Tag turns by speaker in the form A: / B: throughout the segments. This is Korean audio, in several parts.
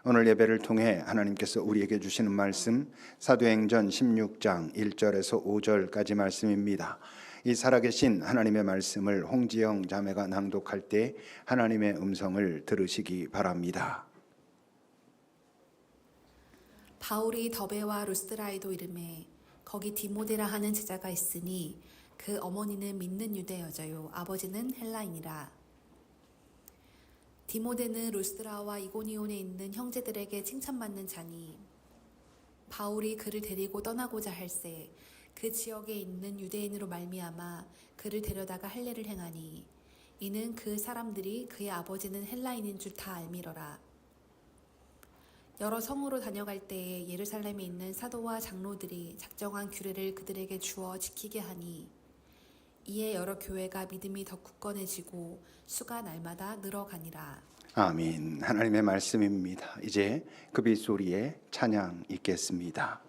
A: 오늘 예배를 통해 하나님께서 우리에게 주시는 말씀 사도행전 16장 1절에서 5절까지 말씀입니다. 이 살아계신 하나님의 말씀을 홍지영 자매가 낭독할 때 하나님의 음성을 들으시기 바랍니다.
B: 바울이 더베와 루스드라에도 이르매 거기 디모데라 하는 제자가 있으니 그 어머니는 믿는 유대 여자요 아버지는 헬라인이라. 디모데는 루스드라와 이고니온에 있는 형제들에게 칭찬받는 자니 바울이 그를 데리고 떠나고자 할새 그 지역에 있는 유대인으로 말미암아 그를 데려다가 할례를 행하니 이는 그 사람들이 그의 아버지는 헬라인인 줄 다 알미러라. 여러 성으로 다녀갈 때에 예루살렘에 있는 사도와 장로들이 작정한 규례를 그들에게 주어 지키게 하니 이에 여러 교회가 믿음이 더 굳건해지고 수가 날마다 늘어가니라.
A: 아멘. 하나님의 말씀입니다. 이제 급이소리에 찬양 있겠습니다.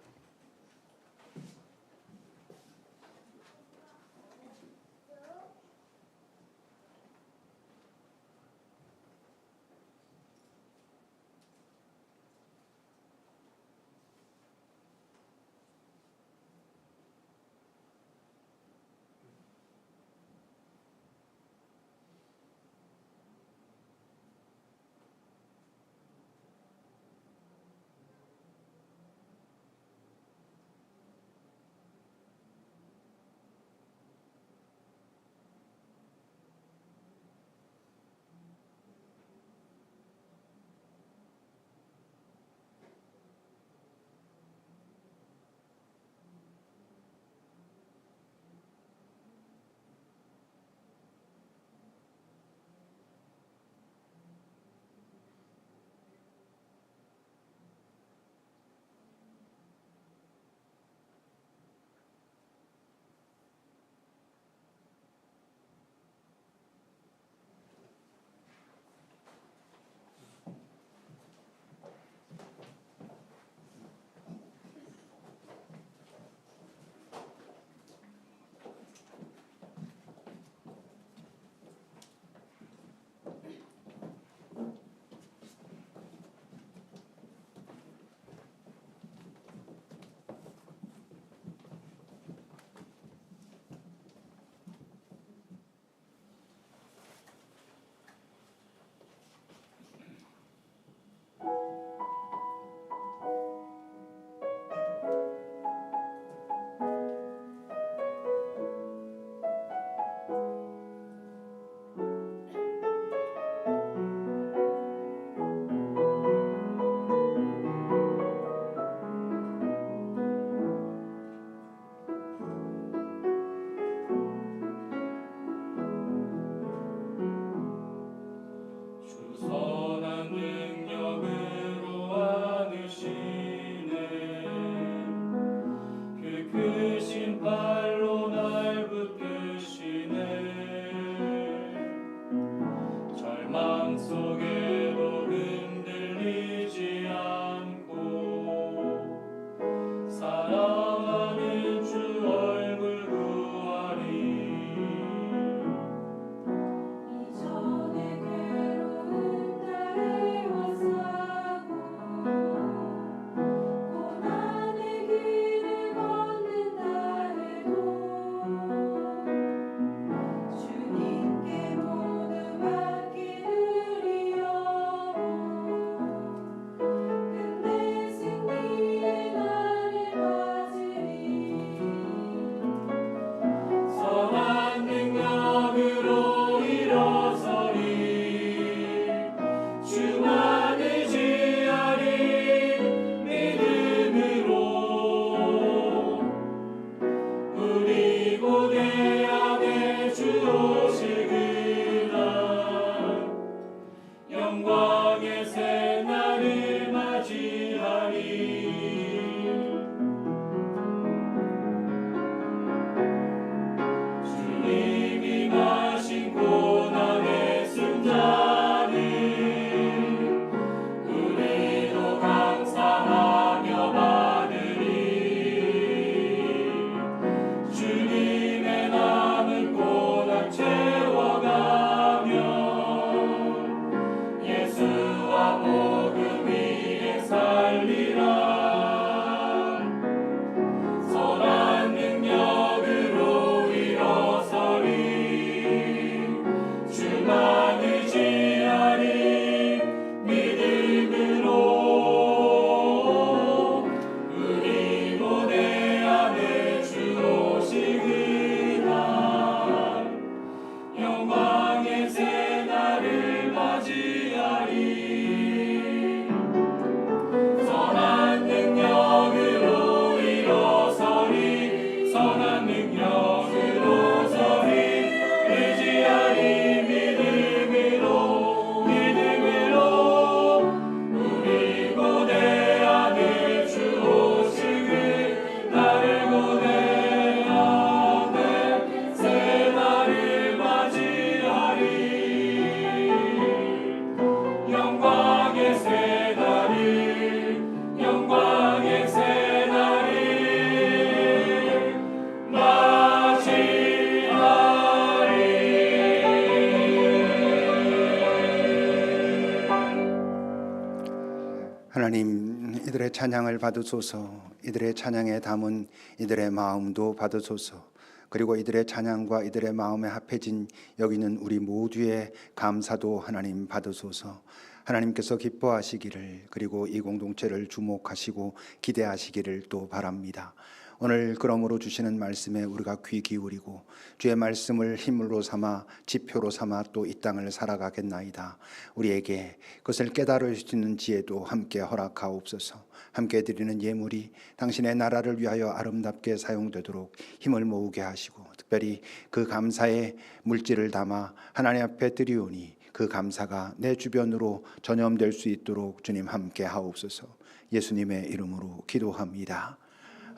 A: 하나님, 이들의 찬양을 받으소서. 이들의 찬양에 담은 이들의 마음도 받으소서. 그리고 이들의 찬양과 이들의 마음에 합해진 여기 있는 우리 모두의 감사도 하나님 받으소서. 하나님께서 기뻐하시기를, 그리고 이 공동체를 주목하시고 기대하시기를 또 바랍니다. 오늘 그러므로 주시는 말씀에 우리가 귀 기울이고 주의 말씀을 힘으로 삼아 지표로 삼아 또 이 땅을 살아가겠나이다. 우리에게 그것을 깨달을 수 있는 지혜도 함께 허락하옵소서. 함께 드리는 예물이 당신의 나라를 위하여 아름답게 사용되도록 힘을 모으게 하시고, 특별히 그 감사의 물질을 담아 하나님 앞에 드리오니 그 감사가 내 주변으로 전염될 수 있도록 주님 함께 하옵소서. 예수님의 이름으로 기도합니다.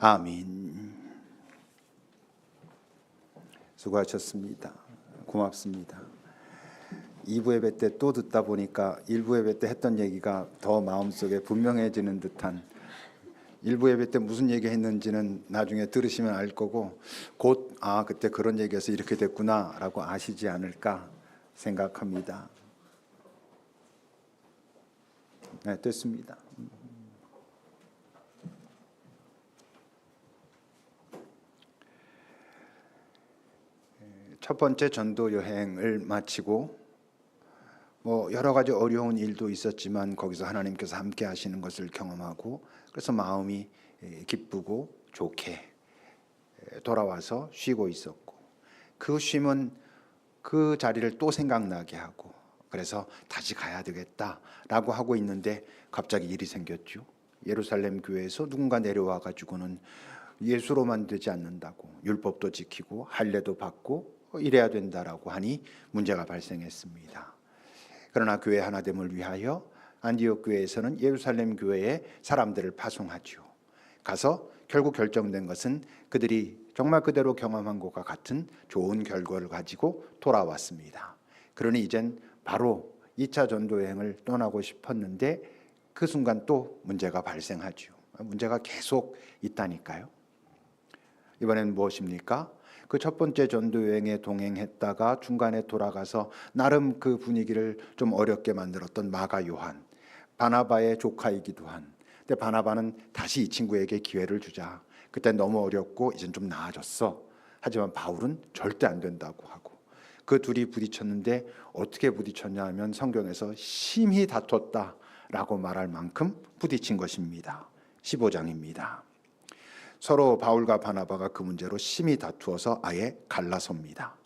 A: 아멘. 수고하셨습니다. 고맙습니다. 2부 예배 때 또 듣다 보니까 1부 예배 때 했던 얘기가 더 마음속에 분명해지는 듯한, 1부 예배 때 무슨 얘기 했는지는 나중에 들으시면 알 거고, 곧 그때 그런 얘기해서 이렇게 됐구나 라고 아시지 않을까 생각합니다. 네, 됐습니다. 첫 번째 전도 여행을 마치고 여러 가지 어려운 일도 있었지만 거기서 하나님께서 함께 하시는 것을 경험하고, 그래서 마음이 기쁘고 좋게 돌아와서 쉬고 있었고, 그 쉼은 그 자리를 또 생각나게 하고, 그래서 다시 가야 되겠다라고 하고 있는데 갑자기 일이 생겼죠. 예루살렘 교회에서 누군가 내려와 가지고는 예수로만 되지 않는다고, 율법도 지키고 할례도 받고 이래야 된다라고 하니 문제가 발생했습니다. 그러나 교회 하나됨을 위하여 안디옥 교회에서는 예루살렘 교회에 사람들을 파송하죠. 가서 결국 결정된 것은 그들이 정말 그대로 경험한 것과 같은 좋은 결과를 가지고 돌아왔습니다. 그러니 이젠 바로 2차 전도 여행을 떠나고 싶었는데 그 순간 또 문제가 발생하죠. 문제가 계속 있다니까요. 이번엔 무엇입니까? 그 첫 번째 전도 여행에 동행했다가 중간에 돌아가서 나름 그 분위기를 좀 어렵게 만들었던 마가 요한, 바나바의 조카이기도 한. 근데 바나바는 다시 이 친구에게 기회를 주자. 그때 너무 어렵고 이젠 좀 나아졌어. 하지만 바울은 절대 안 된다고 하고, 그 둘이 부딪혔는데 어떻게 부딪혔냐 하면 성경에서 심히 다퉜다라고 말할 만큼 부딪힌 것입니다. 15장입니다. 서로 바울과 바나바가 그 문제로 심히 다투어서 아예 갈라섭니다.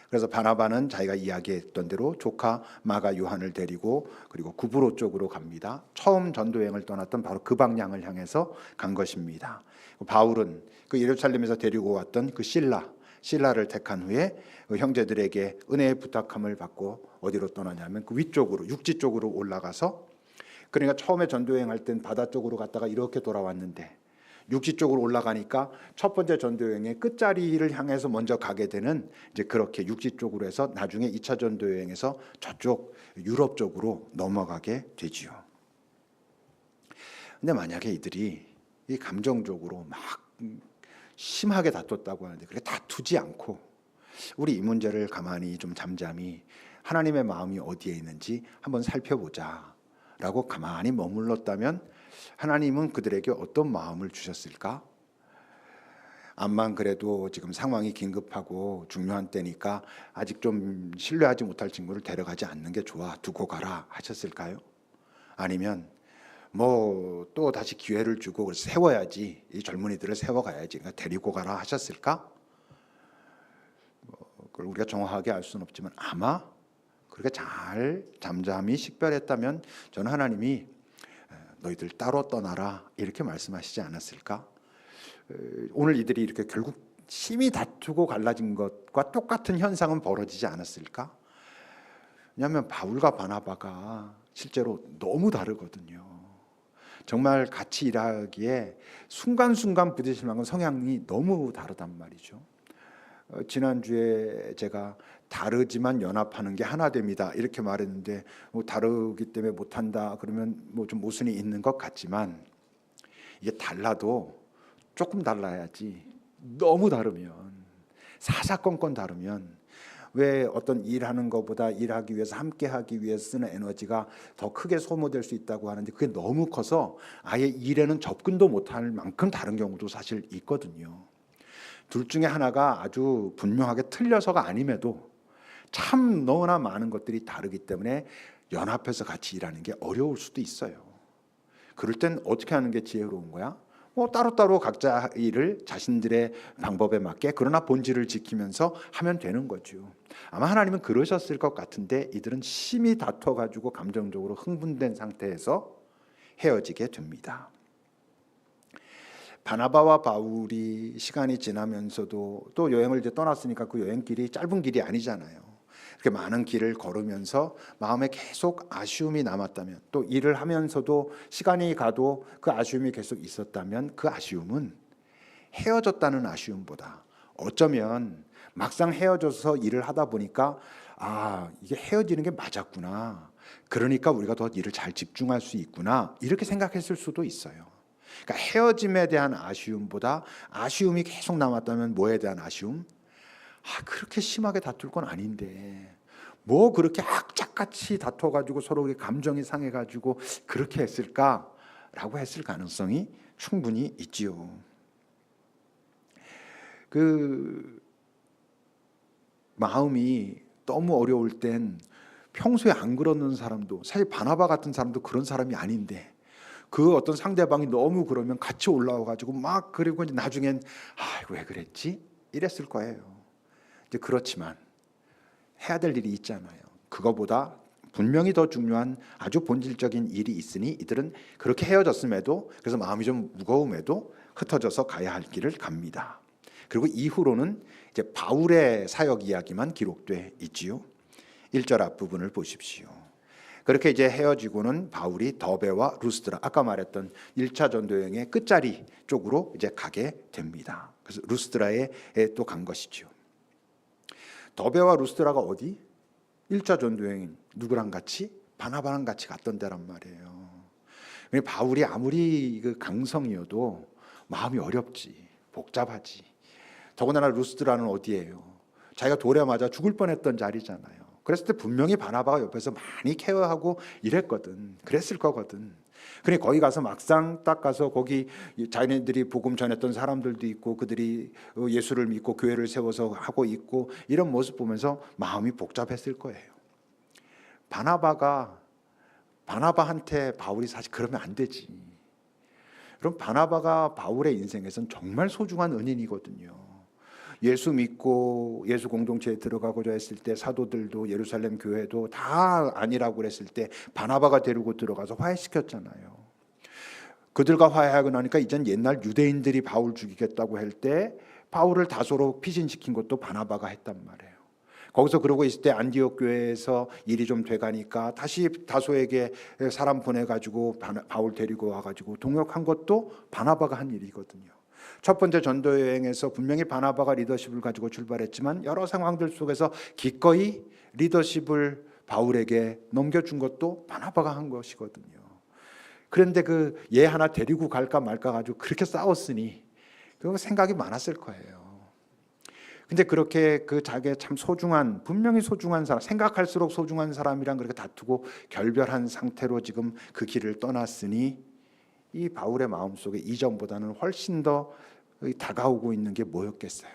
A: 그래서 바나바는 자기가 이야기했던 대로 조카 마가 요한을 데리고 그리고 구브로 쪽으로 갑니다. 처음 전도 여행을 떠났던 바로 그 방향을 향해서 간 것입니다. 바울은 그 예루살렘에서 데리고 왔던 그 실라를 택한 후에 그 형제들에게 은혜의 부탁함을 받고 어디로 떠나냐면 그 위쪽으로, 육지 쪽으로 올라가서, 그러니까 처음에 전도 여행할 땐 바다 쪽으로 갔다가 이렇게 돌아왔는데 육지 쪽으로 올라가니까 첫 번째 전도 여행의 끝자리를 향해서 먼저 가게 되는, 이제 그렇게 육지 쪽으로 해서 나중에 2차 전도 여행에서 저쪽 유럽 쪽으로 넘어가게 되지요. 근데 만약에 이들이 이 감정적으로 막 심하게 다퉜다고 하는데 그렇게 다투지 않고 우리 이 문제를 가만히 좀 잠잠히 하나님의 마음이 어디에 있는지 한번 살펴보자 라고 가만히 머물렀다면 하나님은 그들에게 어떤 마음을 주셨을까? 암만 그래도 지금 상황이 긴급하고 중요한 때니까 아직 좀 신뢰하지 못할 친구를 데려가지 않는 게 좋아, 두고 가라 하셨을까요? 아니면 또 다시 기회를 주고 세워야지, 이 젊은이들을 세워가야지, 그러니까 데리고 가라 하셨을까? 그걸 우리가 정확하게 알 수는 없지만 아마 그렇게 잘 잠잠히 식별했다면 저는 하나님이 너희들 따로 떠나라 이렇게 말씀하시지 않았을까? 오늘 이들이 이렇게 결국 심히 다투고 갈라진 것과 똑같은 현상은 벌어지지 않았을까? 왜냐하면 바울과 바나바가 실제로 너무 다르거든요. 정말 같이 일하기에 순간순간 부딪힐 만큼 성향이 너무 다르단 말이죠. 지난주에 제가 다르지만 연합하는 게 하나 됩니다 이렇게 말했는데, 다르기 때문에 못한다 그러면 좀 모순이 있는 것 같지만, 이게 달라도 조금 달라야지 너무 다르면, 사사건건 다르면, 왜 어떤 일하는 것보다 일하기 위해서 함께하기 위해서 쓰는 에너지가 더 크게 소모될 수 있다고 하는데 그게 너무 커서 아예 일에는 접근도 못할 만큼 다른 경우도 사실 있거든요. 둘 중에 하나가 아주 분명하게 틀려서가 아님에도 참 너무나 많은 것들이 다르기 때문에 연합해서 같이 일하는 게 어려울 수도 있어요. 그럴 땐 어떻게 하는 게 지혜로운 거야? 뭐 따로따로 각자 일을 자신들의 방법에 맞게 그러나 본질을 지키면서 하면 되는 거죠. 아마 하나님은 그러셨을 것 같은데 이들은 심히 다퉈가지고 감정적으로 흥분된 상태에서 헤어지게 됩니다. 바나바와 바울이 시간이 지나면서도 또 여행을 이제 떠났으니까 그 여행길이 짧은 길이 아니잖아요. 그렇게 많은 길을 걸으면서 마음에 계속 아쉬움이 남았다면, 또 일을 하면서도 시간이 가도 그 아쉬움이 계속 있었다면, 그 아쉬움은 헤어졌다는 아쉬움보다 어쩌면 막상 헤어져서 일을 하다 보니까 이게 헤어지는 게 맞았구나, 그러니까 우리가 더 일을 잘 집중할 수 있구나, 이렇게 생각했을 수도 있어요. 그러니까 헤어짐에 대한 아쉬움보다 아쉬움이 계속 남았다면 뭐에 대한 아쉬움? 그렇게 심하게 다툴 건 아닌데 뭐 그렇게 악착같이 다퉈가지고 서로 감정이 상해가지고 그렇게 했을까라고 했을 가능성이 충분히 있지요. 그 마음이 너무 어려울 땐 평소에 안 그러는 사람도, 사실 바나바 같은 사람도 그런 사람이 아닌데 그 어떤 상대방이 너무 그러면 같이 올라와가지고 막, 그리고 이제 나중엔 왜 그랬지? 이랬을 거예요. 이제 그렇지만 해야 될 일이 있잖아요. 그거보다 분명히 더 중요한 아주 본질적인 일이 있으니 이들은 그렇게 헤어졌음에도, 그래서 마음이 좀 무거움에도 흩어져서 가야 할 길을 갑니다. 그리고 이후로는 이제 바울의 사역 이야기만 기록돼 있지요. 1절 앞부분을 보십시오. 그렇게 이제 헤어지고는 바울이 더베와 루스드라, 아까 말했던 1차 전도 여행의 끝자리 쪽으로 이제 가게 됩니다. 그래서 루스드라에 또 간 것이죠. 더베와 루스드라가 어디? 1차 전도여행 누구랑 같이? 바나바랑 같이 갔던 데란 말이에요. 바울이 아무리 그 강성이어도 마음이 어렵지, 복잡하지. 더군다나 루스드라는 어디예요? 자기가 돌에 맞아 죽을 뻔했던 자리잖아요. 그랬을 때 분명히 바나바가 옆에서 많이 케어하고 이랬거든. 그랬을 거거든. 그러니 거기 가서 막상 딱 가서 거기 자기네들이 복음 전했던 사람들도 있고 그들이 예수를 믿고 교회를 세워서 하고 있고 이런 모습 보면서 마음이 복잡했을 거예요. 바나바한테 바울이 사실 그러면 안 되지. 그럼 바나바가 바울의 인생에선 정말 소중한 은인이거든요. 예수 믿고 예수 공동체에 들어가고자 했을 때 사도들도 예루살렘 교회도 다 아니라고 그랬을 때 바나바가 데리고 들어가서 화해시켰잖아요. 그들과 화해하고 나니까 이젠 옛날 유대인들이 바울 죽이겠다고 할 때 바울을 다소로 피신시킨 것도 바나바가 했단 말이에요. 거기서 그러고 있을 때 안디옥 교회에서 일이 좀 돼가니까 다시 다소에게 사람 보내가지고 바울 데리고 와가지고 동역한 것도 바나바가 한 일이거든요. 첫 번째 전도 여행에서 분명히 바나바가 리더십을 가지고 출발했지만 여러 상황들 속에서 기꺼이 리더십을 바울에게 넘겨준 것도 바나바가 한 것이거든요. 그런데 그 얘 하나 데리고 갈까 말까 가지고 그렇게 싸웠으니 그거 생각이 많았을 거예요. 근데 그렇게 그 자기의 참 소중한, 분명히 소중한 사람, 생각할수록 소중한 사람이랑 그렇게 다투고 결별한 상태로 지금 그 길을 떠났으니 이 바울의 마음속에 이전보다는 훨씬 더 다가오고 있는 게 뭐였겠어요?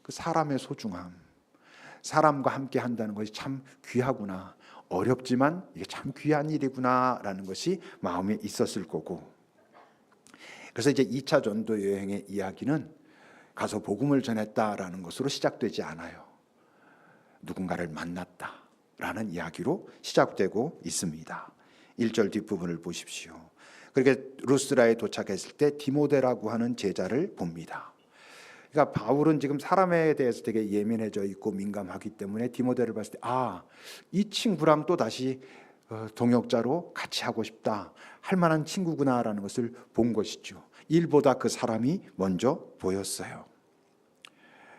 A: 그 사람의 소중함, 사람과 함께 한다는 것이 참 귀하구나, 어렵지만 이게 참 귀한 일이구나라는 것이 마음에 있었을 거고, 그래서 이제 2차 전도 여행의 이야기는 가서 복음을 전했다라는 것으로 시작되지 않아요. 누군가를 만났다라는 이야기로 시작되고 있습니다. 1절 뒷부분을 보십시오. 그렇게 루스드라에 도착했을 때 디모데라고 하는 제자를 봅니다. 그러니까 바울은 지금 사람에 대해서 되게 예민해져 있고 민감하기 때문에 디모데를 봤을 때 이 친구랑 또 다시 동역자로 같이 하고 싶다, 할 만한 친구구나라는 것을 본 것이죠. 일보다 그 사람이 먼저 보였어요.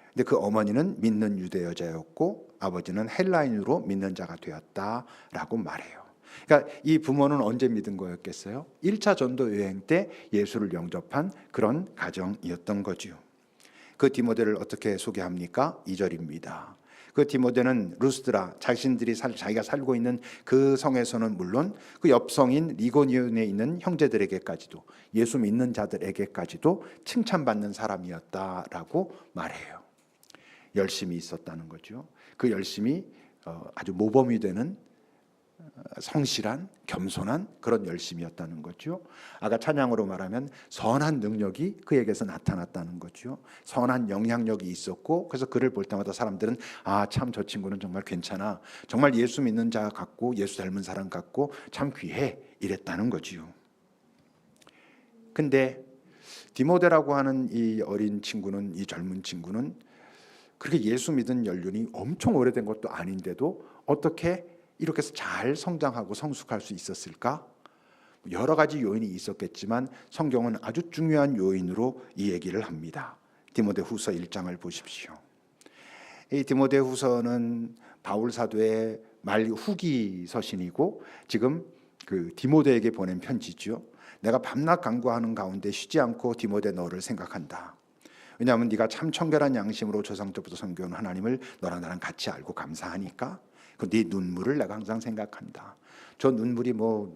A: 근데 그 어머니는 믿는 유대 여자였고 아버지는 헬라인으로 믿는 자가 되었다라고 말해요. 그러니까 이 부모는 언제 믿은 거였겠어요? 1차 전도 여행 때 예수를 영접한 그런 가정이었던 거지요. 그 디모데를 어떻게 소개합니까? 2절입니다. 그 디모데는 루스드라, 자기가 살고 있는 그 성에서는 물론 그 옆 성인 리고니온에 있는 형제들에게까지도, 예수 믿는 자들에게까지도 칭찬받는 사람이었다라고 말해요. 열심히 있었다는 거죠. 그 열심이 아주 모범이 되는 성실한, 겸손한 그런 열심이었다는 거죠. 아까 찬양으로 말하면 선한 능력이 그에게서 나타났다는 거죠. 선한 영향력이 있었고, 그래서 그를 볼 때마다 사람들은 아, 참 저 친구는 정말 괜찮아, 정말 예수 믿는 자 같고 예수 닮은 사람 같고 참 귀해, 이랬다는 거지요. 근데 디모데라고 하는 이 어린 친구는, 이 젊은 친구는 그렇게 예수 믿은 연륜이 엄청 오래된 것도 아닌데도 어떻게 이렇게 잘 성장하고 성숙할 수 있었을까? 여러 가지 요인이 있었겠지만 성경은 아주 중요한 요인으로 이 얘기를 합니다. 디모데후서 1장을 보십시오. 이 디모데후서는 바울 사도의 말 후기 서신이고 지금 그 디모데에게 보낸 편지죠. 내가 밤낮 간구하는 가운데 쉬지 않고 디모데 너를 생각한다. 왜냐하면 네가 참 청결한 양심으로 조상 때부터 섬겨온 하나님을 너랑 나랑 같이 알고 감사하니까 네 눈물을 내가 항상 생각한다. 저 눈물이 뭐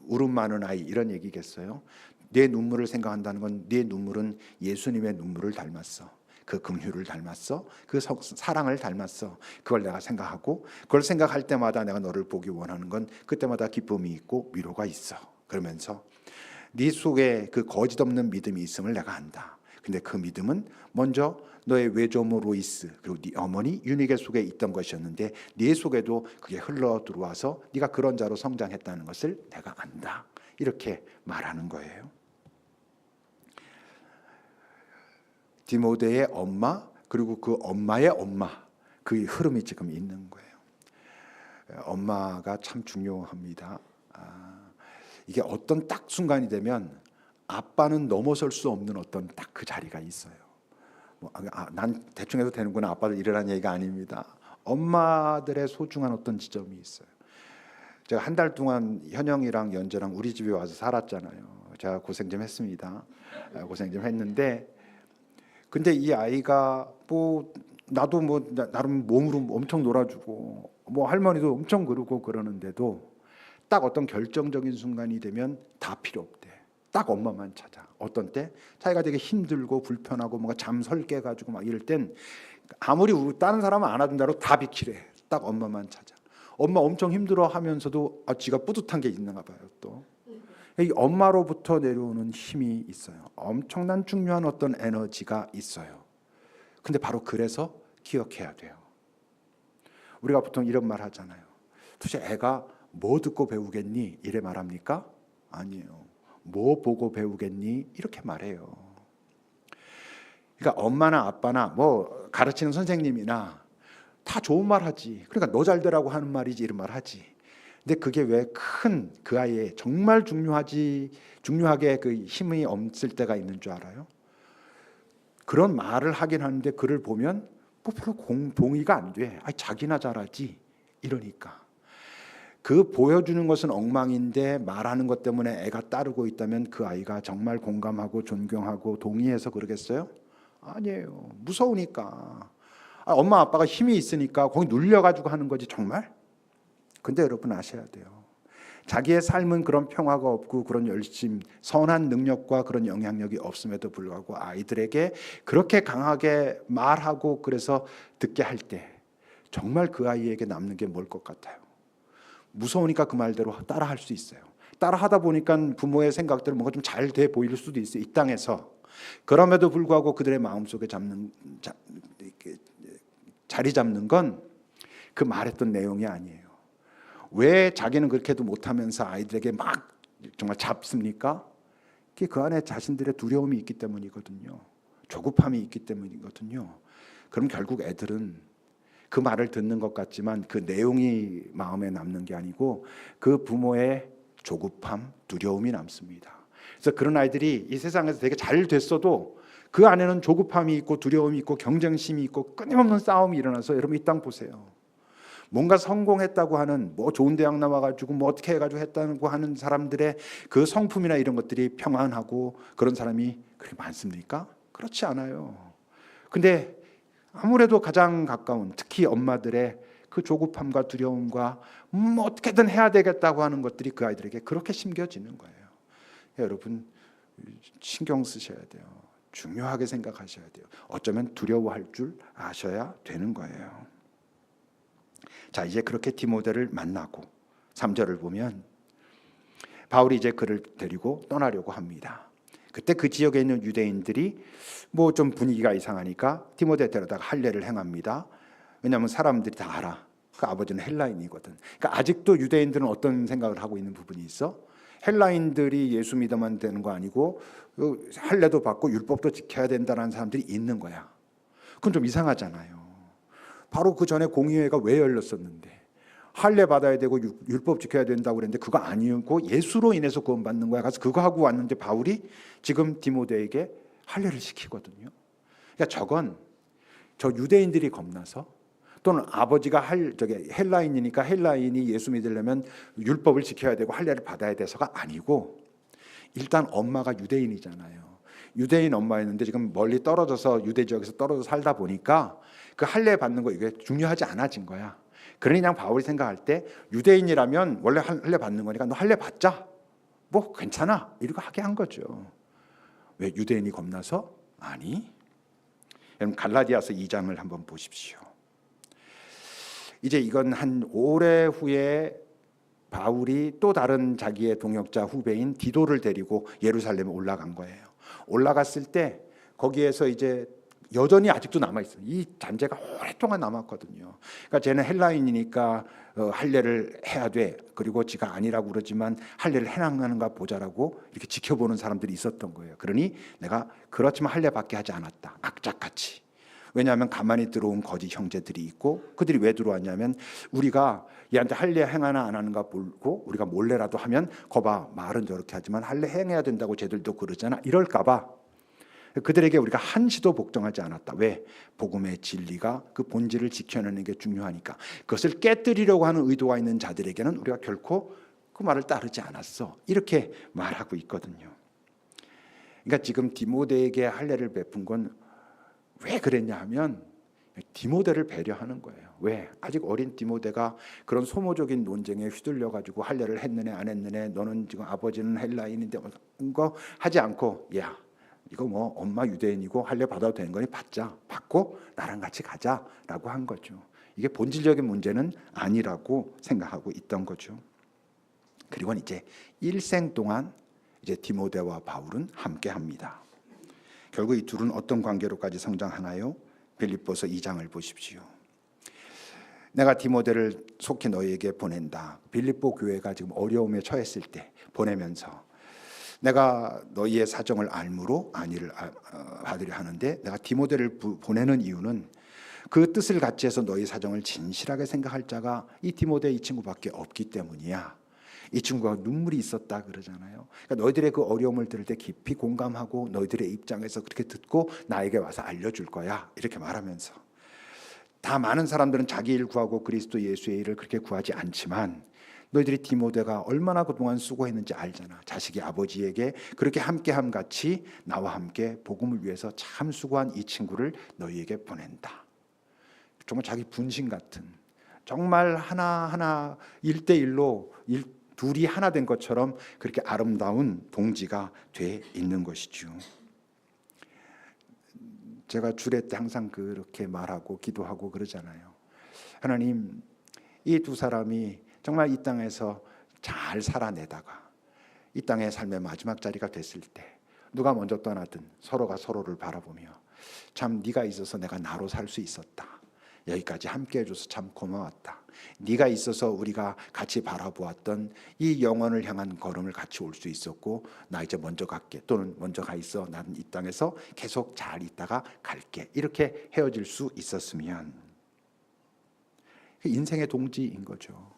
A: 울음 많은 아이 이런 얘기겠어요? 내 눈물을 생각한다는 건 네 눈물은 예수님의 눈물을 닮았어. 그 긍휼을 닮았어. 그 사랑을 닮았어. 그걸 내가 생각하고, 그걸 생각할 때마다 내가 너를 보기 원하는 건 그때마다 기쁨이 있고 위로가 있어. 그러면서 네 속에 그 거짓 없는 믿음이 있음을 내가 안다. 근데 그 믿음은 먼저 너의 외조모 로이스 그리고 네 어머니 유니게 속에 있던 것이었는데 네 속에도 그게 흘러 들어와서 네가 그런 자로 성장했다는 것을 내가 안다. 이렇게 말하는 거예요. 디모데의 엄마 그리고 그 엄마의 엄마, 그 흐름이 지금 있는 거예요. 엄마가 참 중요합니다. 이게 어떤 딱 순간이 되면 아빠는 넘어설 수 없는 어떤 딱 그 자리가 있어요. 난 대충 해도 되는구나, 아빠들 이러라는 얘기가 아닙니다. 엄마들의 소중한 어떤 지점이 있어요. 제가 한 달 동안 현영이랑 연재랑 우리 집에 와서 살았잖아요. 제가 고생 좀 했습니다. 고생 좀 했는데, 근데 이 아이가 뭐 나도 뭐 나름 몸으로 엄청 놀아주고 뭐 할머니도 엄청 그러고 그러는데도 딱 어떤 결정적인 순간이 되면 다 필요 없대. 딱 엄마만 찾아. 어떤 때 자기가 되게 힘들고 불편하고 뭔가 잠 설게 가지고 막 이럴 땐 아무리 다른 사람은 안아준다고 다 비키래. 딱 엄마만 찾아. 엄마 엄청 힘들어하면서도 지가 뿌듯한 게 있는가 봐요. 또 이 엄마로부터 내려오는 힘이 있어요. 엄청난 중요한 어떤 에너지가 있어요. 근데 바로 그래서 기억해야 돼요. 우리가 보통 이런 말 하잖아요. 도대체 애가 뭐 듣고 배우겠니? 이래 말합니까? 아니에요. 뭐 보고 배우겠니? 이렇게 말해요. 그러니까 엄마나 아빠나 뭐 가르치는 선생님이나 다 좋은 말 하지. 그러니까 너 잘 되라고 하는 말이지, 이런 말 하지. 근데 그게 왜 큰 그 아이의 정말 중요하게 그 힘이 없을 때가 있는 줄 알아요? 그런 말을 하긴 하는데 그를 보면 뭐 별로 동의가 안 돼. 자기나 잘하지 이러니까. 그 보여주는 것은 엉망인데 말하는 것 때문에 애가 따르고 있다면 그 아이가 정말 공감하고 존경하고 동의해서 그러겠어요? 아니에요. 무서우니까. 엄마 아빠가 힘이 있으니까 거기 눌려가지고 하는 거지 정말? 근데 여러분 아셔야 돼요. 자기의 삶은 그런 평화가 없고 그런 열심, 선한 능력과 그런 영향력이 없음에도 불구하고 아이들에게 그렇게 강하게 말하고 그래서 듣게 할 때 정말 그 아이에게 남는 게 뭘 것 같아요? 무서우니까 그 말대로 따라할 수 있어요. 따라하다 보니까 부모의 생각대로 뭔가 좀 잘 돼 보일 수도 있어요. 이 땅에서. 그럼에도 불구하고 그들의 마음속에 자리 잡는 건 그 말했던 내용이 아니에요. 왜 자기는 그렇게도 못하면서 아이들에게 막 정말 잡습니까? 그게 그 안에 자신들의 두려움이 있기 때문이거든요. 조급함이 있기 때문이거든요. 그럼 결국 애들은 그 말을 듣는 것 같지만 그 내용이 마음에 남는 게 아니고 그 부모의 조급함, 두려움이 남습니다. 그래서 그런 아이들이 이 세상에서 되게 잘 됐어도 그 안에는 조급함이 있고 두려움이 있고 경쟁심이 있고 끊임없는 싸움이 일어나서 여러분 이 땅 보세요. 뭔가 성공했다고 하는 뭐 좋은 대학 나와가지고 뭐 어떻게 해가지고 했다고 하는 사람들의 그 성품이나 이런 것들이 평안하고 그런 사람이 그렇게 많습니까? 그렇지 않아요. 근데 아무래도 가장 가까운 특히 엄마들의 그 조급함과 두려움과 어떻게든 해야 되겠다고 하는 것들이 그 아이들에게 그렇게 심겨지는 거예요. 여러분 신경 쓰셔야 돼요. 중요하게 생각하셔야 돼요. 어쩌면 두려워할 줄 아셔야 되는 거예요. 자, 이제 그렇게 디모데를 만나고 3절을 보면 바울이 이제 그를 데리고 떠나려고 합니다. 그때 그 지역에 있는 유대인들이 뭐 좀 분위기가 이상하니까 디모데 데려다가 할례를 행합니다. 왜냐하면 사람들이 다 알아. 그 아버지는 헬라인이거든. 그러니까 아직도 유대인들은 어떤 생각을 하고 있는 부분이 있어? 헬라인들이 예수 믿으면 되는 거 아니고 할례도 받고 율법도 지켜야 된다는 사람들이 있는 거야. 그건 좀 이상하잖아요. 바로 그 전에 공의회가 왜 열렸었는데 할례 받아야 되고 율법 지켜야 된다고 그랬는데 그거 아니고 예수로 인해서 구원받는 거야. 그래서 그거 하고 왔는데 바울이 지금 디모데에게 할례를 시키거든요. 그러니까 저건 저 유대인들이 겁나서 또는 아버지가 헬라인이니까 헬라인이 예수 믿으려면 율법을 지켜야 되고 할례를 받아야 돼서가 아니고 일단 엄마가 유대인이잖아요. 유대인 엄마였는데 지금 멀리 떨어져서 유대 지역에서 떨어져 살다 보니까 그 할례 받는 거 이게 중요하지 않아진 거야. 그러니 그냥 바울이 생각할 때 유대인이라면 원래 할례 받는 거니까 너 할례 받자. 뭐 괜찮아. 이렇게 하게 한 거죠. 왜 유대인이 겁나서? 아니. 여러분 갈라디아서 2장을 한번 보십시오. 이제 이건 한 오래 후에 바울이 또 다른 자기의 동역자 후배인 디도를 데리고 예루살렘에 올라간 거예요. 올라갔을 때 거기에서 이제 여전히 아직도 남아있어요. 이 잔재가 오랫동안 남았거든요. 그러니까 쟤는 헬라인이니까 할례를 해야 돼. 그리고 지가 아니라고 그러지만 할례를 해나가는가 보자라고 이렇게 지켜보는 사람들이 있었던 거예요. 그러니 내가 그렇지만 할례 받게 하지 않았다. 악착같이. 왜냐하면 가만히 들어온 거짓 형제들이 있고 그들이 왜 들어왔냐면 우리가 얘한테 할례 행하나 안 하는가 보고 우리가 몰래라도 하면 거봐 말은 저렇게 하지만 할례 행해야 된다고 쟤들도 그러잖아. 이럴까 봐 그들에게 우리가 한시도 복종하지 않았다. 왜? 복음의 진리가 그 본질을 지켜내는 게 중요하니까. 그것을 깨뜨리려고 하는 의도가 있는 자들에게는 우리가 결코 그 말을 따르지 않았어. 이렇게 말하고 있거든요. 그러니까 지금 디모데에게 할례를 베푼 건 왜 그랬냐 하면 디모데를 배려하는 거예요. 왜? 아직 어린 디모데가 그런 소모적인 논쟁에 휘둘려 가지고 할례를 했느냐 안 했느냐 너는 지금 아버지는 헬라인인데 거 하지 않고 야 이거 뭐 엄마 유대인이고 할례 받아도 되는 거니 받자. 받고 나랑 같이 가자라고 한 거죠. 이게 본질적인 문제는 아니라고 생각하고 있던 거죠. 그리고 이제 일생 동안 이제 디모데와 바울은 함께 합니다. 결국 이 둘은 어떤 관계로까지 성장하나요? 빌립보서 2장을 보십시오. 내가 디모데를 속히 너희에게 보낸다. 빌립보 교회가 지금 어려움에 처했을 때 보내면서 내가 너희의 사정을 알므로 안위를 받으려 하는데 내가 디모데를 보내는 이유는 그 뜻을 같이 해서 너희 사정을 진실하게 생각할 자가 이 디모데 이 친구밖에 없기 때문이야. 이 친구가 눈물이 있었다 그러잖아요. 그러니까 너희들의 그 어려움을 들을 때 깊이 공감하고 너희들의 입장에서 그렇게 듣고 나에게 와서 알려줄 거야. 이렇게 말하면서 다 많은 사람들은 자기 일 구하고 그리스도 예수의 일을 그렇게 구하지 않지만 너희들이 디모데가 얼마나 그동안 수고했는지 알잖아. 자식이 아버지에게 그렇게 함께함 같이 나와 함께 복음을 위해서 참 수고한 이 친구를 너희에게 보낸다. 정말 자기 분신 같은 정말 하나하나 1대1로 둘이 하나 된 것처럼 그렇게 아름다운 동지가 돼 있는 것이죠. 제가 주례 때 항상 그렇게 말하고 기도하고 그러잖아요. 하나님, 이 두 사람이 정말 이 땅에서 잘 살아내다가 이 땅의 삶의 마지막 자리가 됐을 때 누가 먼저 떠나든 서로가 서로를 바라보며 참 네가 있어서 내가 나로 살 수 있었다. 여기까지 함께 해줘서 참 고마웠다. 네가 있어서 우리가 같이 바라보았던 이 영원을 향한 걸음을 같이 올 수 있었고 나 이제 먼저 갈게 또는 먼저 가 있어 나는 이 땅에서 계속 잘 있다가 갈게 이렇게 헤어질 수 있었으면 인생의 동지인 거죠.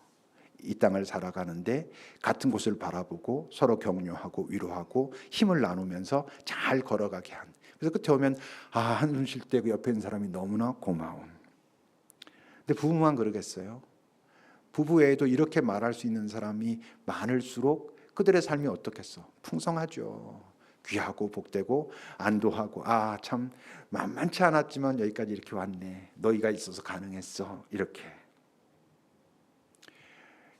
A: 이 땅을 살아가는데 같은 곳을 바라보고 서로 격려하고 위로하고 힘을 나누면서 잘 걸어가게 한. 그래서 끝에 오면 한숨 쉴 때 그 옆에 있는 사람이 너무나 고마운. 근데 부부만 그러겠어요? 부부 외에도 이렇게 말할 수 있는 사람이 많을수록 그들의 삶이 어떻겠어? 풍성하죠. 귀하고 복되고 안도하고 참 만만치 않았지만 여기까지 이렇게 왔네. 너희가 있어서 가능했어. 이렇게.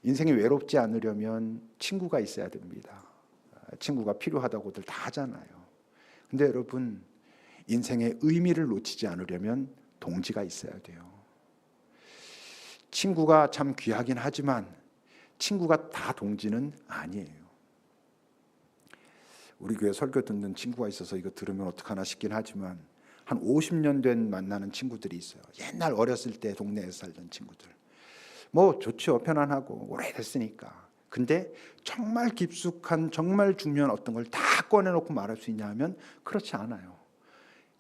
A: 인생이 외롭지 않으려면 친구가 있어야 됩니다. 친구가 필요하다고들 다 하잖아요. 근데 여러분, 인생의 의미를 놓치지 않으려면 동지가 있어야 돼요. 친구가 참 귀하긴 하지만 친구가 다 동지는 아니에요. 우리 교회 설교 듣는 친구가 있어서 이거 들으면 어떡하나 싶긴 하지만 한 50년 된 만나는 친구들이 있어요. 옛날 어렸을 때 동네에서 살던 친구들. 뭐 좋죠. 편안하고 오래됐으니까. 근데 정말 깊숙한 정말 중요한 어떤 걸 다 꺼내놓고 말할 수 있냐 하면 그렇지 않아요.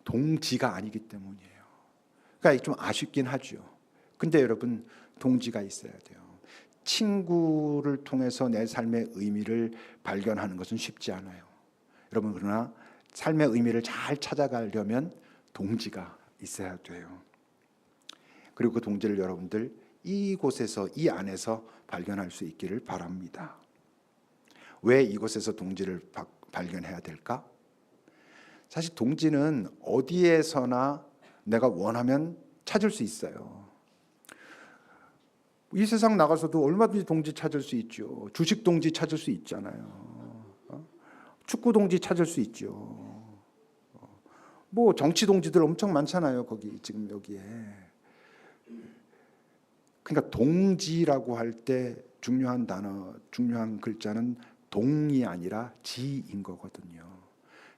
A: 동지가 아니기 때문이에요. 그러니까 좀 아쉽긴 하죠. 근데 여러분, 동지가 있어야 돼요. 친구를 통해서 내 삶의 의미를 발견하는 것은 쉽지 않아요. 여러분, 그러나 삶의 의미를 잘 찾아가려면 동지가 있어야 돼요. 그리고 그 동지를 여러분들 이곳에서, 이 안에서 발견할 수 있기를 바랍니다. 왜 이곳에서 동지를 발견해야 될까? 사실 동지는 어디에서나 내가 원하면 찾을 수 있어요. 이 세상 나가서도 얼마든지 동지 찾을 수 있죠. 주식 동지 찾을 수 있잖아요. 축구 동지 찾을 수 있죠. 뭐 정치 동지들 엄청 많잖아요. 거기 지금 여기에. 그러니까 동지라고 할 때 중요한 단어, 중요한 글자는 동이 아니라 지인 거거든요.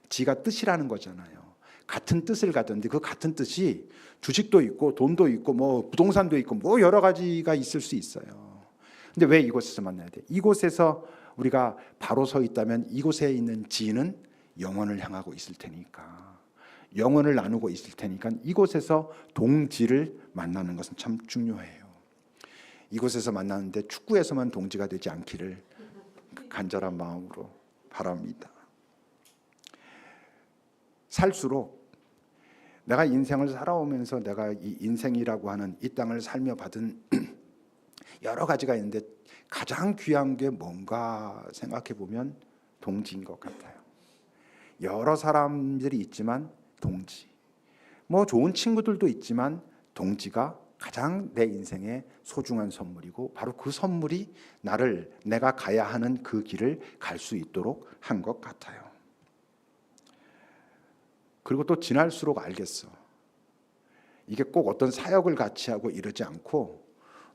A: 지가 뜻이라는 거잖아요. 같은 뜻을 가졌는데 그 같은 뜻이 주식도 있고 돈도 있고 뭐 부동산도 있고 뭐 여러 가지가 있을 수 있어요. 근데 왜 이곳에서 만나야 돼? 이곳에서 우리가 바로 서 있다면 이곳에 있는 지는 영혼을 향하고 있을 테니까, 영혼을 나누고 있을 테니까 이곳에서 동지를 만나는 것은 참 중요해요. 이곳에서 만나는데 축구에서만 동지가 되지 않기를 간절한 마음으로 바랍니다. 살수록 내가 인생을 살아오면서 내가 이 인생이라고 하는 이 땅을 살며 받은 여러 가지가 있는데 가장 귀한 게 뭔가 생각해 보면 동지인 것 같아요. 여러 사람들이 있지만 동지, 뭐 좋은 친구들도 있지만 동지가 가장 내 인생의 소중한 선물이고 바로 그 선물이 나를 내가 가야 하는 그 길을 갈 수 있도록 한 것 같아요. 그리고 또 지날수록 알겠어. 이게 꼭 어떤 사역을 같이 하고 이러지 않고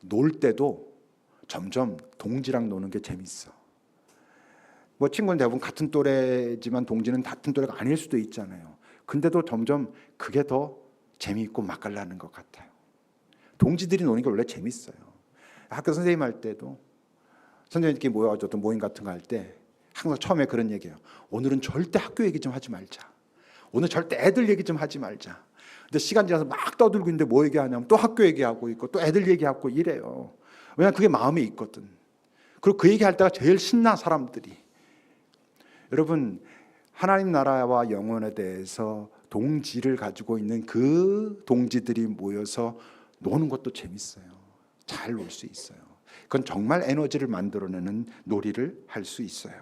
A: 놀 때도 점점 동지랑 노는 게 재밌어. 뭐 친구는 대부분 같은 또래지만 동지는 같은 또래가 아닐 수도 있잖아요. 근데도 점점 그게 더 재미있고 맛깔나는 것 같아요. 동지들이 노는 게 원래 재밌어요. 학교 선생님 할 때도 선생님들끼리 모여가지고 어떤 모임 같은 거 할 때 항상 처음에 그런 얘기해요. 오늘은 절대 학교 얘기 좀 하지 말자. 오늘 절대 애들 얘기 좀 하지 말자. 근데 시간 지나서 막 떠들고 있는데 뭐 얘기하냐면 또 학교 얘기하고 있고 또 애들 얘기하고 이래요. 왜냐하면 그게 마음에 있거든. 그리고 그 얘기할 때가 제일 신나 사람들이. 여러분, 하나님 나라와 영혼에 대해서 동지를 가지고 있는 그 동지들이 모여서 노는 것도 재밌어요. 잘 놀 수 있어요. 그건 정말 에너지를 만들어내는 놀이를 할 수 있어요.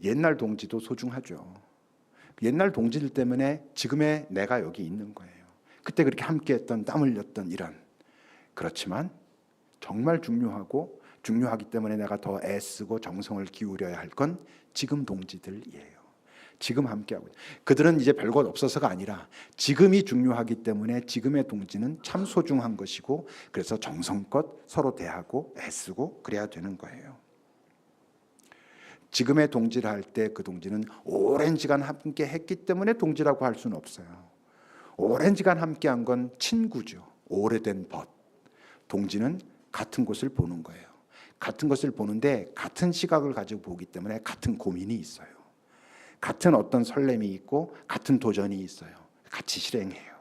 A: 옛날 동지도 소중하죠. 옛날 동지들 때문에 지금의 내가 여기 있는 거예요. 그때 그렇게 함께했던 땀 흘렸던 이런. 그렇지만 정말 중요하기 때문에 내가 더 애쓰고 정성을 기울여야 할 건 지금 동지들이에요. 지금 함께하고 그들은 이제 별것 없어서가 아니라 지금이 중요하기 때문에 지금의 동지는 참 소중한 것이고 그래서 정성껏 서로 대하고 애쓰고 그래야 되는 거예요. 지금의 동지를 할 때 그 동지는 오랜 시간 함께 했기 때문에 동지라고 할 수는 없어요. 오랜 시간 함께 한 건 친구죠. 오래된 벗. 동지는 같은 곳을 보는 거예요. 같은 것을 보는데 같은 시각을 가지고 보기 때문에 같은 고민이 있어요. 같은 어떤 설렘이 있고 같은 도전이 있어요. 같이 실행해요.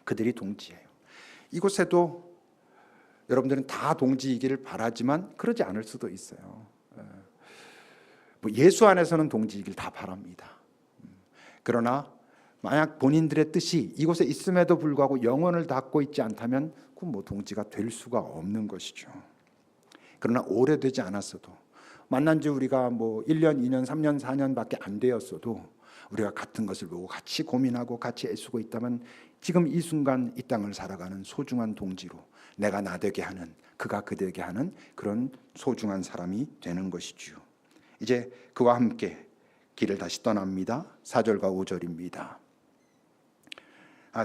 A: 그들이 동지예요. 이곳에도 여러분들은 다 동지이기를 바라지만 그러지 않을 수도 있어요. 뭐 예수 안에서는 동지이길 다 바랍니다. 그러나 만약 본인들의 뜻이 이곳에 있음에도 불구하고 영혼을 닫고 있지 않다면 그건 뭐 동지가 될 수가 없는 것이죠. 그러나 오래되지 않았어도 만난 지 우리가 뭐 1년, 2년, 3년, 4년밖에 안 되었어도 우리가 같은 것을 보고 같이 고민하고 같이 애쓰고 있다면 지금 이 순간 이 땅을 살아가는 소중한 동지로 내가 나 되게 하는, 그가 그 되게 하는 그런 소중한 사람이 되는 것이지요. 이제 그와 함께 길을 다시 떠납니다. 4절과 5절입니다.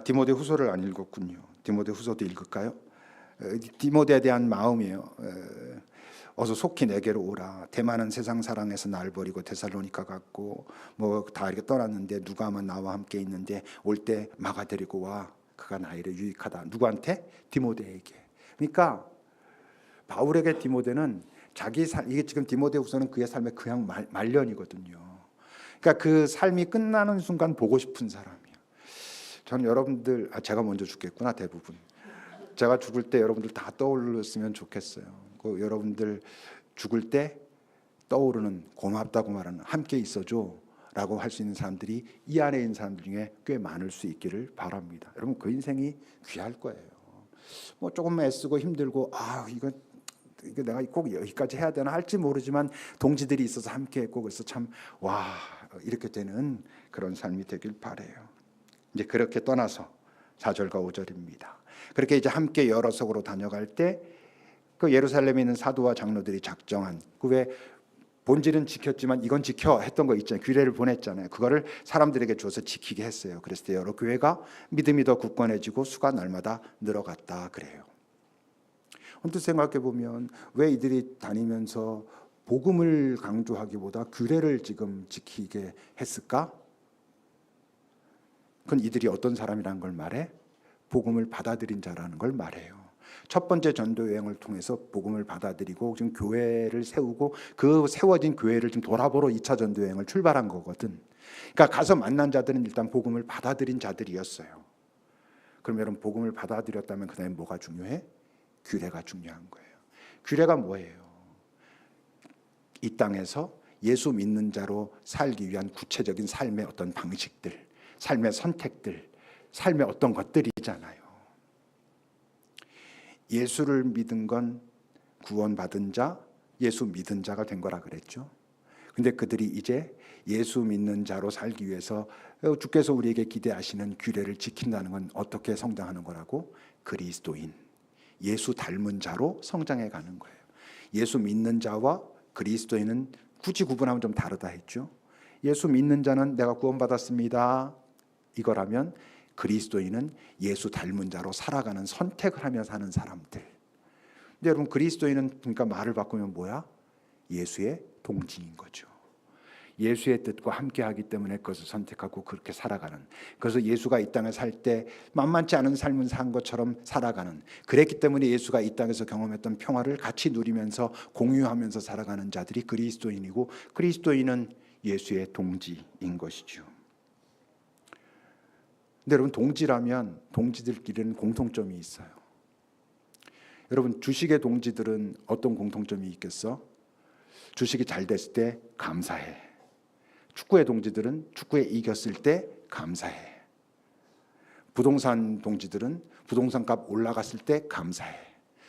A: 디모데 후서를 안 읽었군요. 디모데 후서도 읽을까요? 디모데에 대한 마음이에요. 어서 속히 내게로 오라. 대만은 세상 사랑에서 날 버리고 데살로니가 갔고 뭐 다 이렇게 떠났는데 누가 하면 나와 함께 있는데 올 때 막아 데리고 와. 그가 나에게 유익하다. 누구한테? 디모데에게. 그러니까 바울에게 디모데는 자기 삶, 이게 지금 디모데후서는 그의 삶의 그냥 말년이거든요. 그러니까 그 삶이 끝나는 순간 보고 싶은 사람이에요. 저는 여러분들, 제가 먼저 죽겠구나 대부분. 제가 죽을 때 여러분들 다 떠올렸으면 좋겠어요. 그 여러분들 죽을 때 떠오르는 고맙다고 말하는 함께 있어줘 라고 할 수 있는 사람들이 이 안에 있는 사람들 중에 꽤 많을 수 있기를 바랍니다. 여러분 그 인생이 귀할 거예요. 뭐 조금 애쓰고 힘들고 이거 내가 꼭 여기까지 해야 되나 할지 모르지만 동지들이 있어서 함께 했고 그래서 참 이렇게 되는 그런 삶이 되길 바라요. 이제 그렇게 떠나서 4절과 5절입니다. 그렇게 이제 함께 여러 석으로 다녀갈 때 그 예루살렘에 있는 사도와 장로들이 작정한 그 왜 본질은 지켰지만 이건 지켜 했던 거 있잖아요. 규례를 보냈잖아요. 그거를 사람들에게 줘서 지키게 했어요. 그랬을 때 여러 교회가 믿음이 더 굳건해지고 수가 날마다 늘어갔다 그래요. 언뜻 생각해 보면 왜 이들이 다니면서 복음을 강조하기보다 규례를 지금 지키게 했을까? 그건 이들이 어떤 사람이라는 걸 말해? 복음을 받아들인 자라는 걸 말해요. 첫 번째 전도 여행을 통해서 복음을 받아들이고 지금 교회를 세우고 그 세워진 교회를 지금 돌아보러 2차 전도 여행을 출발한 거거든. 그러니까 가서 만난 자들은 일단 복음을 받아들인 자들이었어요. 그럼 여러분 복음을 받아들였다면 그다음에 뭐가 중요해? 규례가 중요한 거예요. 규례가 뭐예요? 이 땅에서 예수 믿는 자로 살기 위한 구체적인 삶의 어떤 방식들, 삶의 선택들, 삶의 어떤 것들이잖아요. 예수를 믿은 건 구원받은 자, 예수 믿은 자가 된 거라 그랬죠. 근데 그들이 이제 예수 믿는 자로 살기 위해서 주께서 우리에게 기대하시는 규례를 지킨다는 건 어떻게 성장하는 거라고? 그리스도인, 예수 닮은 자로 성장해 가는 거예요. 예수 믿는 자와 그리스도인은 굳이 구분하면 좀 다르다 했죠. 예수 믿는 자는 내가 구원받았습니다 이거라면 그리스도인은 예수 닮은 자로 살아가는 선택을 하며 사는 사람들. 근데 여러분 그리스도인은 그러니까 말을 바꾸면 뭐야? 예수의 동지인 거죠. 예수의 뜻과 함께하기 때문에 그것을 선택하고 그렇게 살아가는, 그래서 예수가 이 땅에 살 때 만만치 않은 삶을 산 것처럼 살아가는, 그랬기 때문에 예수가 이 땅에서 경험했던 평화를 같이 누리면서 공유하면서 살아가는 자들이 그리스도인이고 그리스도인은 예수의 동지인 것이죠. 근데 여러분 동지라면 동지들끼리는 공통점이 있어요. 여러분 주식의 동지들은 어떤 공통점이 있겠어? 주식이 잘 됐을 때 감사해. 축구의 동지들은 축구에 이겼을 때 감사해. 부동산 동지들은 부동산 값 올라갔을 때 감사해.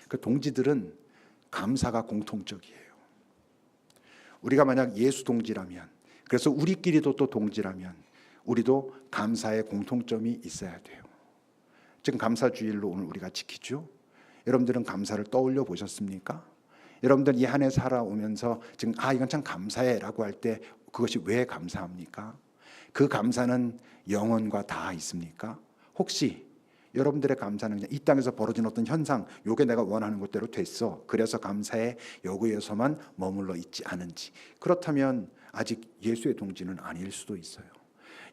A: 그 동지들은 감사가 공통적이에요. 우리가 만약 예수 동지라면, 그래서 우리끼리도 또 동지라면 우리도 감사의 공통점이 있어야 돼요. 지금 감사주일로 오늘 우리가 지키죠. 여러분들은 감사를 떠올려 보셨습니까? 여러분들 이 한 해 살아오면서 지금 이건 참 감사해라고 할 때 그것이 왜 감사합니까? 그 감사는 영혼과 다 있습니까? 혹시 여러분들의 감사는 그냥 이 땅에서 벌어진 어떤 현상, 요게 내가 원하는 것대로 됐어, 그래서 감사해, 여기에서만 머물러 있지 않은지, 그렇다면 아직 예수의 동지는 아닐 수도 있어요.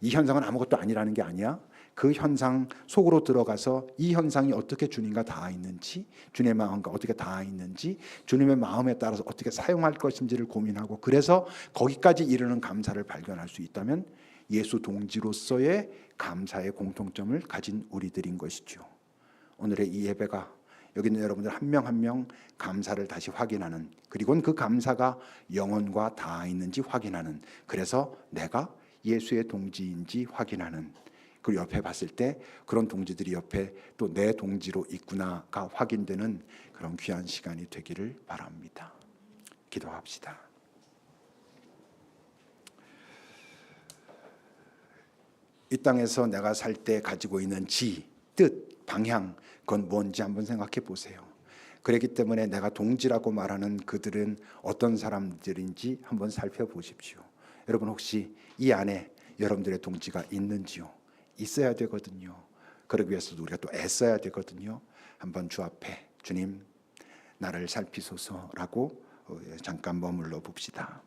A: 이 현상은 아무것도 아니라는 게 아니야. 그 현상 속으로 들어가서 이 현상이 어떻게 주님과 닿아 있는지, 주님의 마음과 어떻게 닿아 있는지, 주님의 마음에 따라서 어떻게 사용할 것인지를 고민하고, 그래서 거기까지 이르는 감사를 발견할 수 있다면 예수 동지로서의 감사의 공통점을 가진 우리들인 것이죠. 오늘의 이 예배가 여기 있는 여러분들 한 명 한 명 감사를 다시 확인하는, 그리고는 그 감사가 영혼과 닿아 있는지 확인하는, 그래서 내가 예수의 동지인지 확인하는, 그리고 옆에 봤을 때 그런 동지들이 옆에 또 내 동지로 있구나가 확인되는 그런 귀한 시간이 되기를 바랍니다. 기도합시다. 이 땅에서 내가 살 때 가지고 있는 뜻, 방향, 그건 뭔지 한번 생각해 보세요. 그렇기 때문에 내가 동지라고 말하는 그들은 어떤 사람들인지 한번 살펴보십시오. 여러분 혹시 이 안에 여러분들의 동지가 있는지요? 있어야 되거든요. 그러기 위해서도 우리가 또 애써야 되거든요. 한번 주 앞에 주님 나를 살피소서라고 잠깐 머물러 봅시다.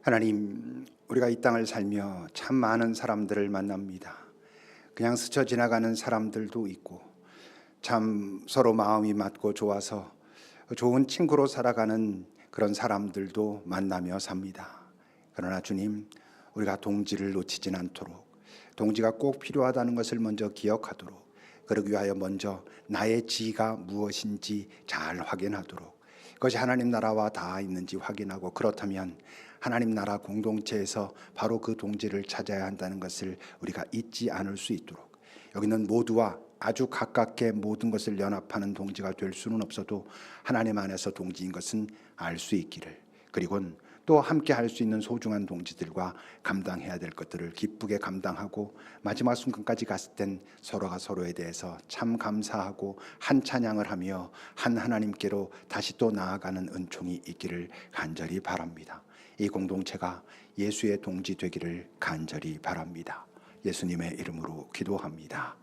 A: 하나님, 우리가 이 땅을 살며 참 많은 사람들을 만납니다. 그냥 스쳐 지나가는 사람들도 있고 참 서로 마음이 맞고 좋아서 좋은 친구로 살아가는 그런 사람들도 만나며 삽니다. 그러나 주님, 우리가 동지를 놓치진 않도록, 동지가 꼭 필요하다는 것을 먼저 기억하도록, 그러기 위하여 먼저 나의 지가 무엇인지 잘 확인하도록, 그것이 하나님 나라와 닿아 있는지 확인하고, 그렇다면 하나님 나라 공동체에서 바로 그 동지를 찾아야 한다는 것을 우리가 잊지 않을 수 있도록, 여기는 모두와 아주 가깝게 모든 것을 연합하는 동지가 될 수는 없어도 하나님 안에서 동지인 것은 알 수 있기를, 그리고 또 함께 할 수 있는 소중한 동지들과 감당해야 될 것들을 기쁘게 감당하고 마지막 순간까지 갔을 땐 서로가 서로에 대해서 참 감사하고 한 찬양을 하며 한 하나님께로 다시 또 나아가는 은총이 있기를 간절히 바랍니다. 이 공동체가 예수의 동지 되기를 간절히 바랍니다. 예수님의 이름으로 기도합니다.